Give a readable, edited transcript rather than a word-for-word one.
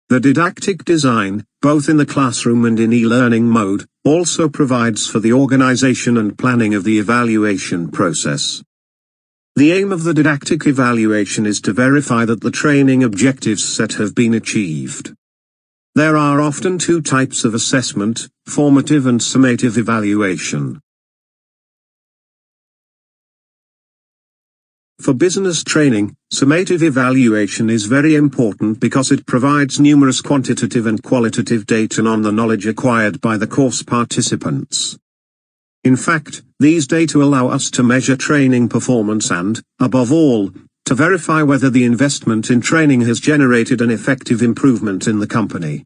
The didactic design, both in the classroom and in e-learning mode, also provides for the organization and planning of the evaluation process. The aim of the didactic evaluation is to verify that the training objectives set have been achieved. There are often two types of assessment, formative and summative evaluation. For business training, summative evaluation is very important because it provides numerous quantitative and qualitative data on the knowledge acquired by the course participants. In fact, these data allow us to measure training performance and, above all, to verify whether the investment in training has generated an effective improvement in the company.